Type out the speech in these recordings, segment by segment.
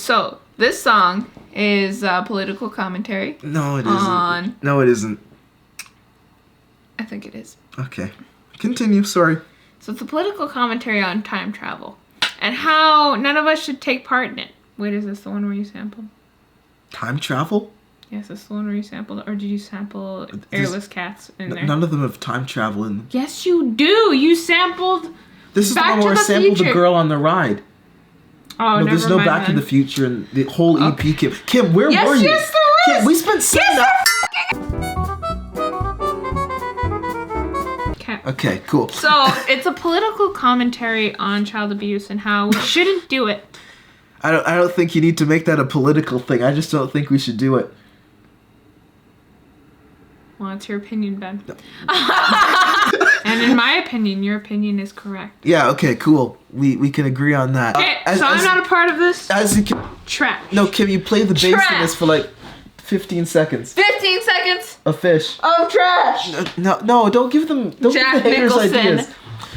So this song is political commentary. No, it isn't. No, it isn't. I think it is. Okay. Continue, sorry. So it's a political commentary on time travel and how none of us should take part in it. Wait, is this the one where you sampled? Time travel? Yes, this is the one where you sampled, or did you sample Airless Cats in there? None of them have time travel in them. Yes, you do. You sampled. This is the one where I sampled the girl on the ride. Oh, no, there's no Back to the Future in the whole EP. Kim, where were you? Yes, there is. Kim, we spent 7 hours. Okay, cool. So it's a political commentary on child abuse and how we shouldn't do it. I don't think you need to make that a political thing. I just don't think we should do it. Well, it's your opinion, Ben. No. And in my opinion, your opinion is correct. Yeah, okay, cool. We can agree on that. Okay, I'm not a part of this. As you can, trash. No, Kim, you play the bass in this for like 15 seconds. 15 seconds? A fish. Of trash. No, don't give them Jacked Nicholson. Ideas.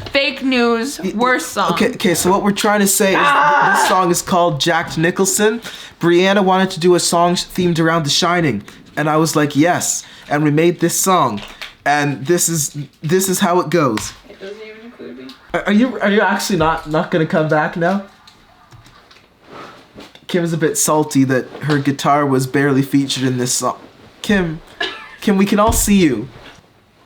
Fake news, worst song. Okay, so what we're trying to say is this song is called Jacked Nicholson. Brianna wanted to do a song themed around The Shining, and I was like, yes. And we made this song, and this is how it goes. It doesn't even include me. Are you actually not gonna come back now? Kim's a bit salty that her guitar was barely featured in this song. Kim, we can all see you.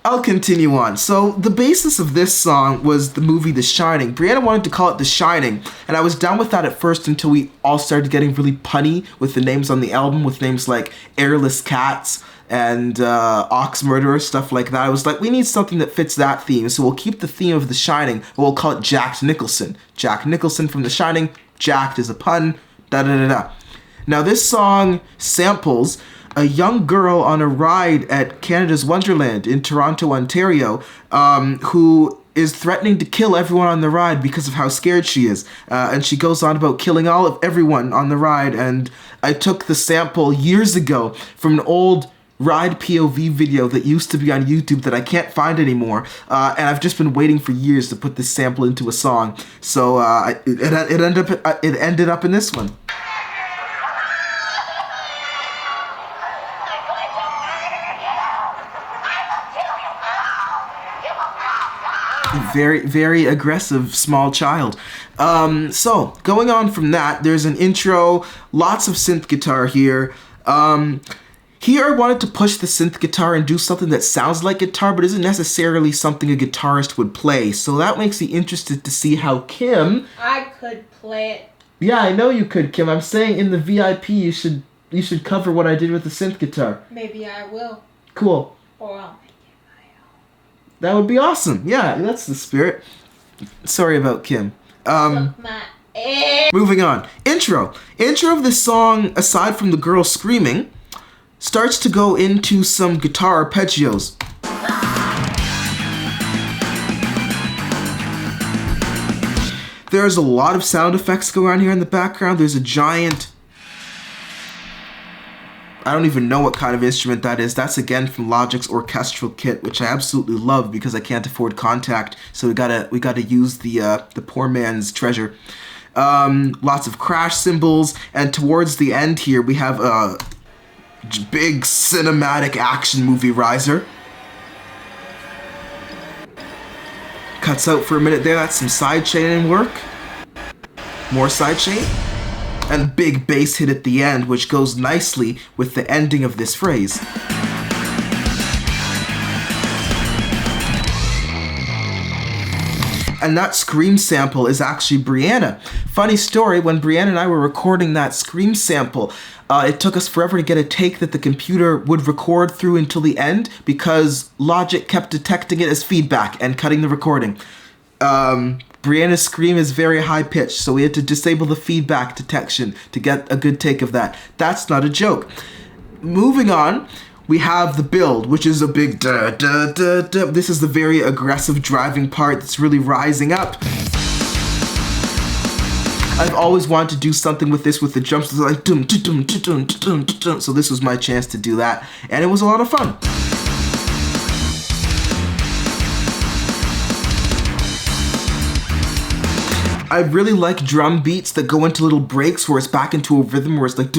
I'll continue on. So the basis of this song was the movie The Shining. Brianna wanted to call it The Shining, and I was down with that at first until we all started getting really punny with the names on the album, with names like Airless Cats and Ox Murderer, stuff like that. I was like, we need something that fits that theme, so we'll keep the theme of The Shining, but we'll call it Jacked Nicholson. Jack Nicholson from The Shining. Jacked is a pun. Da-da-da-da. Now this song samples a young girl on a ride at Canada's Wonderland in Toronto, Ontario, who is threatening to kill everyone on the ride because of how scared she is. And she goes on about killing everyone on the ride. And I took the sample years ago from an old ride POV video that used to be on YouTube that I can't find anymore. And I've just been waiting for years to put this sample into a song. So it ended up in this one. Very, very aggressive small child. So, going on from that, there's an intro, lots of synth guitar here. Here I wanted to push the synth guitar and do something that sounds like guitar, but isn't necessarily something a guitarist would play. So that makes me interested to see how Kim... I could play it. Yeah, I know you could, Kim. I'm saying in the VIP you should cover what I did with the synth guitar. Maybe I will. Cool. Or I'll... That would be awesome. Yeah, that's the spirit. Sorry about Kim. Moving on. Intro. Intro of this song, aside from the girl screaming, starts to go into some guitar arpeggios. There's a lot of sound effects going on here in the background. There's a giant... I don't even know what kind of instrument that is. That's again from Logic's orchestral kit, which I absolutely love because I can't afford Contact. So we gotta use the poor man's treasure. Lots of crash cymbals, and towards the end here we have a big cinematic action movie riser. Cuts out for a minute there. That's some sidechaining work. More sidechain. And big bass hit at the end, which goes nicely with the ending of this phrase. And that scream sample is actually Brianna. Funny story, when Brianna and I were recording that scream sample, it took us forever to get a take that the computer would record through until the end because Logic kept detecting it as feedback and cutting the recording. Brianna's scream is very high-pitched, so we had to disable the feedback detection to get a good take of that. That's not a joke. Moving on, we have the build, which is a big da-da-da-da. This is the very aggressive driving part that's really rising up. I've always wanted to do something with this with the jumps, like dum dum dum dum dum. So this was my chance to do that, and it was a lot of fun. I really like drum beats that go into little breaks where it's back into a rhythm where it's like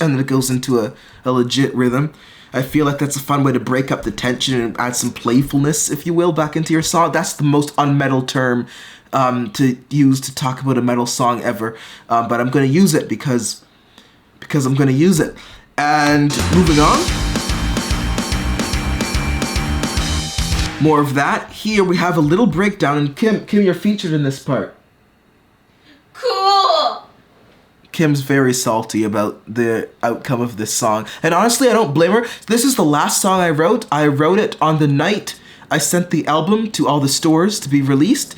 and then it goes into a legit rhythm. I feel like that's a fun way to break up the tension and add some playfulness, if you will, back into your song. That's the most unmetal term to use to talk about a metal song ever. But I'm going to use it because I'm going to use it. And moving on. More of that. Here we have a little breakdown, and Kim, you're featured in this part. Cool! Kim's very salty about the outcome of this song. And honestly, I don't blame her. This is the last song I wrote. I wrote it on the night I sent the album to all the stores to be released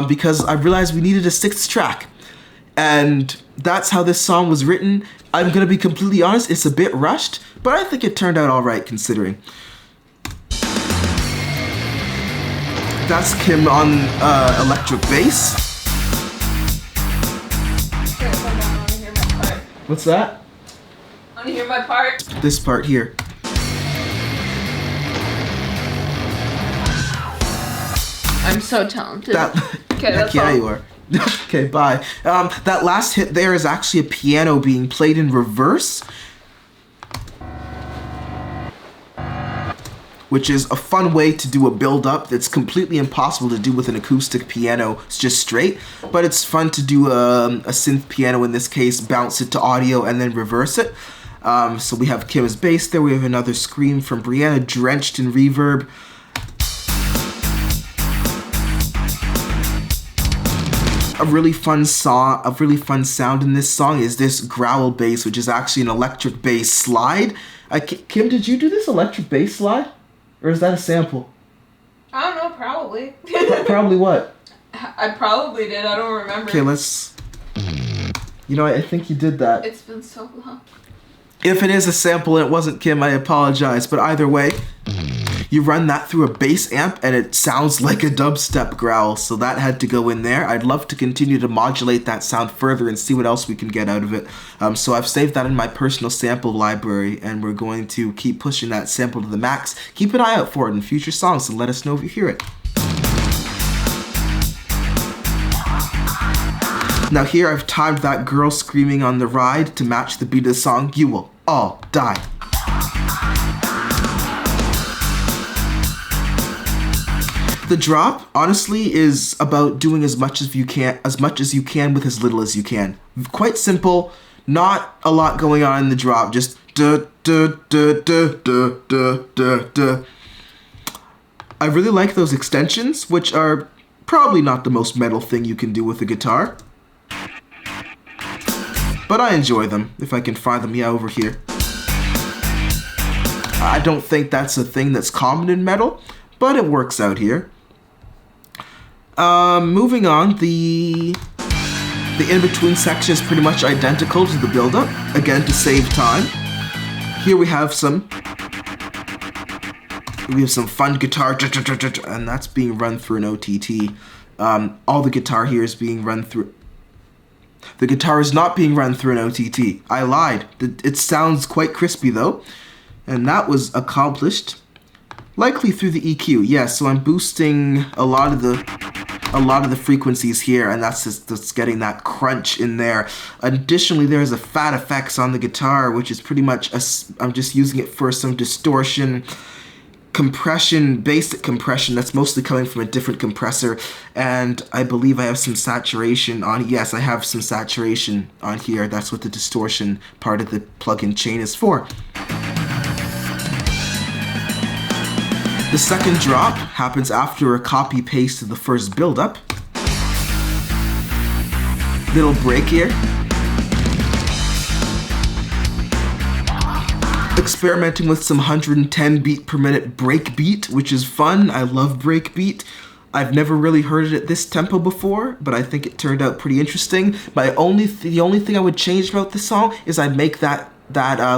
because I realized we needed a 6th track. And that's how this song was written. I'm going to be completely honest, it's a bit rushed, but I think it turned out all right considering. That's Kim on electric bass. What's that? Want to hear my part? This part here. I'm so talented. Okay, Heck yeah, you are. Okay, bye. That last hit there is actually a piano being played in reverse, which is a fun way to do a build-up that's completely impossible to do with an acoustic piano. It's just straight, but it's fun to do a synth piano in this case, bounce it to audio, and then reverse it. So we have Kim's bass there. We have another scream from Brianna drenched in reverb. A really fun sound in this song is this growl bass, which is actually an electric bass slide. Kim, did you do this electric bass slide? Or is that a sample? I don't know, probably. Probably what? I probably did, I don't remember. Okay, let's... You know, I think you did that. It's been so long. If it is a sample and it wasn't Kim, I apologize. But either way, you run that through a bass amp and it sounds like a dubstep growl. So that had to go in there. I'd love to continue to modulate that sound further and see what else we can get out of it. So I've saved that in my personal sample library and we're going to keep pushing that sample to the max. Keep an eye out for it in future songs and let us know if you hear it. Now here I've timed that girl screaming on the ride to match the beat of the song, "You Will All Die." The drop, honestly, is about doing as much as you can with as little as you can. Quite simple, not a lot going on in the drop, just duh, duh, duh, duh, duh, duh, duh, duh. I really like those extensions, which are probably not the most metal thing you can do with a guitar. But I enjoy them, if I can find them. Yeah, over here. I don't think that's a thing that's common in metal, but it works out here. Moving on, the in-between section is pretty much identical to the build-up, again to save time. Here we have some fun guitar, and that's being run through an OTT. All the guitar here is being run through... The guitar is not being run through an OTT. I lied. It sounds quite crispy though. And that was accomplished likely through the EQ. Yeah, so I'm boosting a lot of the frequencies here, and that's getting that crunch in there. Additionally, there's a fat effects on the guitar, which is pretty much I'm just using it for some distortion, compression, basic compression that's mostly coming from a different compressor, and I believe I have some saturation on. Yes, I have some saturation on here. That's what the distortion part of the plug-in chain is for. The second drop happens after a copy paste of the first build-up. Little break here. Experimenting with some 110 beat per minute break beat, which is fun. I love break beat. I've never really heard it at this tempo before, but I think it turned out pretty interesting. The only thing I would change about the song is I'd make that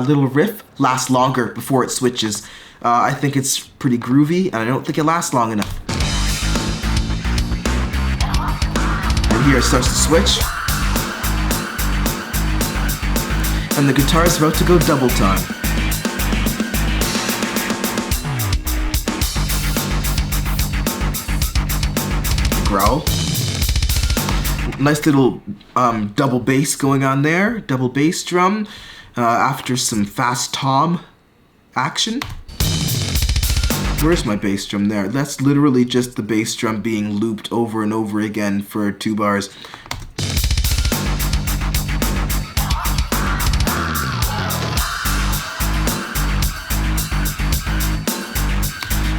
little riff last longer before it switches. I think it's pretty groovy, and I don't think it lasts long enough. And here it starts to switch. And the guitar is about to go double time. growl. Nice little double bass going on there. Double bass drum after some fast tom action. Where's my bass drum there? That's literally just the bass drum being looped over and over again for 2 bars.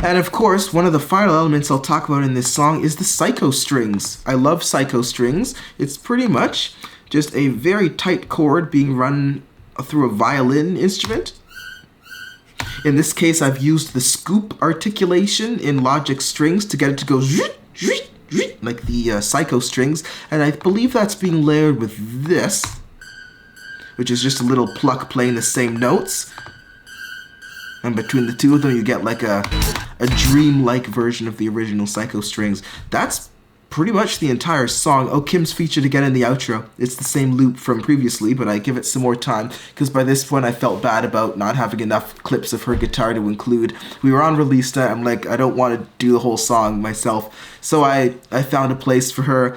And of course, one of the final elements I'll talk about in this song is the psycho strings. I love psycho strings. It's pretty much just a very tight chord being run through a violin instrument. In this case, I've used the scoop articulation in Logic strings to get it to go like the psycho strings, and I believe that's being layered with this, which is just a little pluck playing the same notes. And between the two of them, you get like a dream-like version of the original psycho strings. That's pretty much the entire song. Oh, Kim's featured again in the outro. It's the same loop from previously, but I give it some more time because by this point I felt bad about not having enough clips of her guitar to include. We were on release day. I'm like, I don't want to do the whole song myself. So I found a place for her.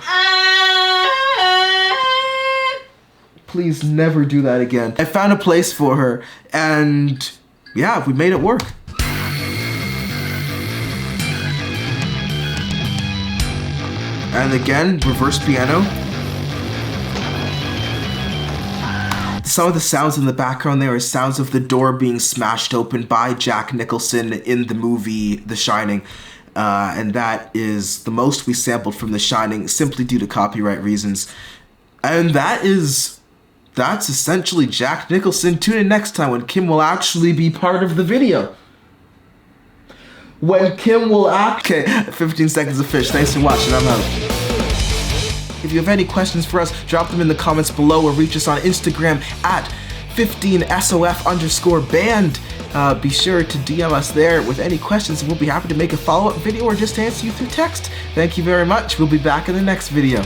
Please never do that again. I found a place for her, and yeah, we made it work. And again, reverse piano. Some of the sounds in the background there are sounds of the door being smashed open by Jack Nicholson in the movie The Shining. And that is the most we sampled from The Shining simply due to copyright reasons. And that's essentially Jack Nicholson. Tune in next time when Kim will actually be part of the video. When Kim will act. Okay, 15 seconds of fish. Thanks for watching. I'm out. If you have any questions for us, drop them in the comments below or reach us on Instagram at 15SOF_band. Be sure to DM us there with any questions and we'll be happy to make a follow-up video or just answer you through text. Thank you very much. We'll be back in the next video.